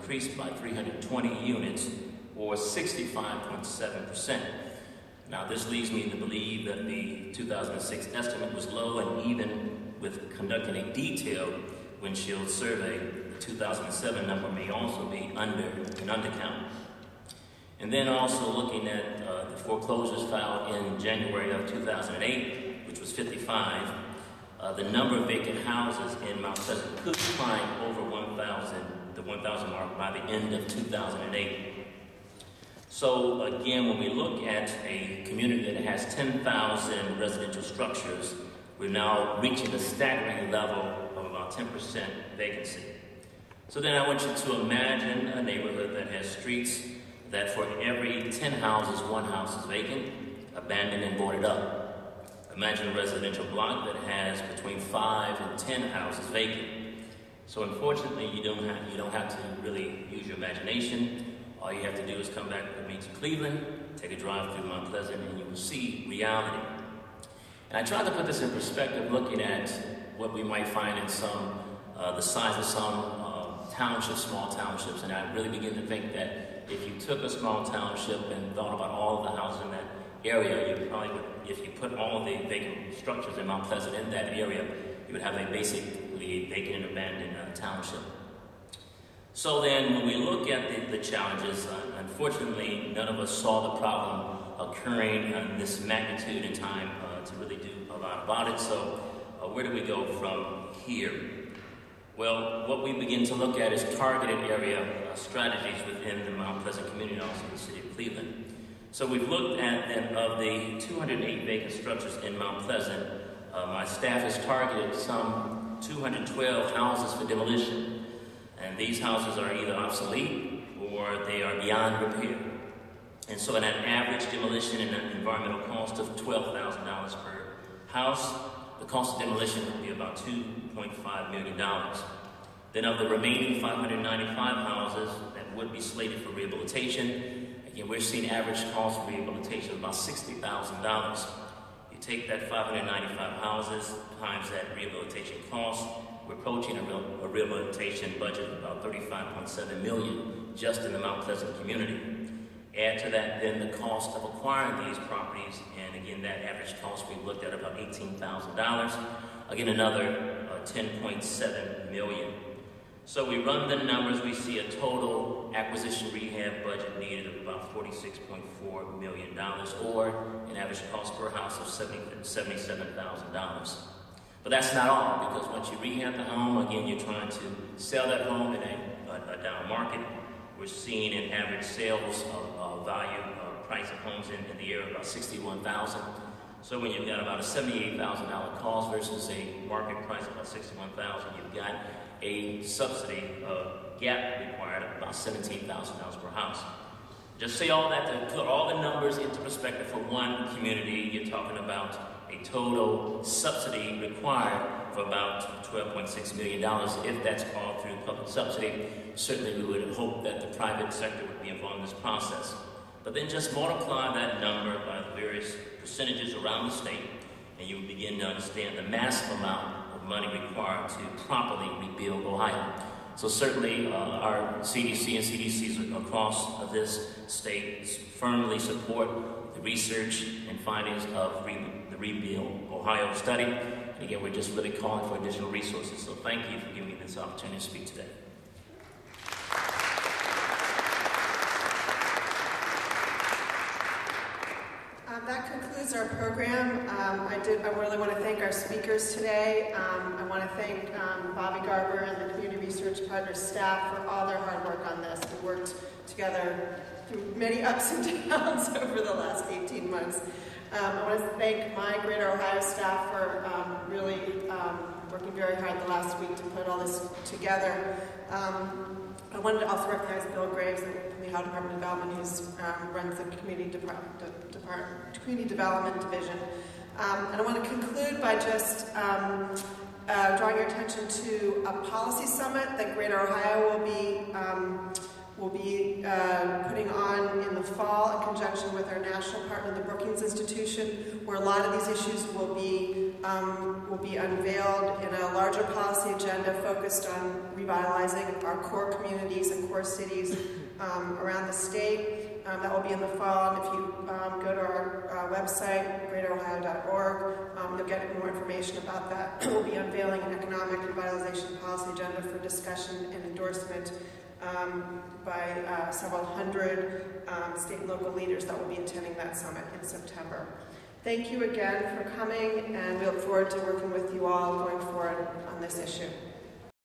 increased by 320 units, or 65.7%. Now, this leads me to believe that the 2006 estimate was low, and even with conducting a detailed windshield survey, the 2007 number may also be an undercount. And then also looking at the foreclosures filed in January of 2008, which was 55, the number of vacant houses in Mount Pleasant could climb over 1,000, the 1,000 mark by the end of 2008. So again, when we look at a community that has 10,000 residential structures, we're now reaching a staggering level of about 10% vacancy. So then I want you to imagine a neighborhood that has streets that for every 10 houses, one house is vacant, abandoned, and boarded up. Imagine a residential block that has between 5 and 10 houses vacant. So unfortunately, you don't have to really use your imagination. All you have to do is come back with me to Cleveland, take a drive through Mount Pleasant, and you will see reality. And I tried to put this in perspective, looking at what we might find in some, the size of some townships, small townships, and I really begin to think that if you took a small township and thought about all of the houses in that area, you probably would, if you put all of the vacant structures in Mount Pleasant in that area, you would have a basically vacant and abandoned township. So then when we look at the challenges, unfortunately, none of us saw the problem occurring in this magnitude in time to really do a lot about it. So where do we go from here? Well, what we begin to look at is targeted area strategies within the Mount Pleasant community, also in the city of Cleveland. So we've looked at, and of the 208 vacant structures in Mount Pleasant, my staff has targeted some 212 houses for demolition. And these houses are either obsolete or they are beyond repair. And so at an average demolition and an environmental cost of $12,000 per house, the cost of demolition would be about $2.5 million. Then of the remaining 595 houses that would be slated for rehabilitation, again, we're seeing average cost of rehabilitation of about $60,000. You take that 595 houses times that rehabilitation cost, we're approaching a rehabilitation budget of about $35.7 million just in the Mount Pleasant community. Add to that then the cost of acquiring these properties, and again that average cost we've looked at about $18,000. Again, another $10.7 million. So we run the numbers, we see a total acquisition rehab budget needed of about $46.4 million, or an average cost per house of $77,000. But that's not all, because once you rehab the home, again, you're trying to sell that home in a down market. We're seeing an average sales value price of homes in the area of about $61,000. So when you've got about a $78,000 cost versus a market price of about $61,000, you've got a subsidy gap required of about $17,000 per house. Just say all that to put all the numbers into perspective for one community, you're talking about a total subsidy required for about $12.6 million. If that's all through public subsidy, certainly we would hope that the private sector would be involved in this process. But then just multiply that number by the various percentages around the state, and you will begin to understand the massive amount of money required to properly rebuild Ohio. So certainly our CDC and CDCs across this state firmly support the research and findings of the Rebuild Ohio study. And again, we're just really calling for additional resources. So thank you for giving me this opportunity to speak today. That concludes our program. I really want to thank our speakers today. I want to thank Bobby Garber and the Community Research Partners staff for all their hard work on this. We worked together through many ups and downs over the last 18 months. I want to thank my Greater Ohio staff for really working very hard the last week to put all this together. I wanted to also recognize Bill Graves from the Ohio Department of Development, who runs the Community Development Division. And I want to conclude by just drawing your attention to a policy summit that Greater Ohio will be putting on in the fall in conjunction with our national partner, the Brookings Institution, where a lot of these issues will be unveiled in a larger policy agenda focused on revitalizing our core communities and core cities around the state. That will be in the fall, and if you go to our website, greaterohio.org, you'll get more information about that. We'll be unveiling an economic revitalization policy agenda for discussion and endorsement by several hundred state and local leaders that will be attending that summit in September. Thank you again for coming, and we look forward to working with you all going forward on this issue.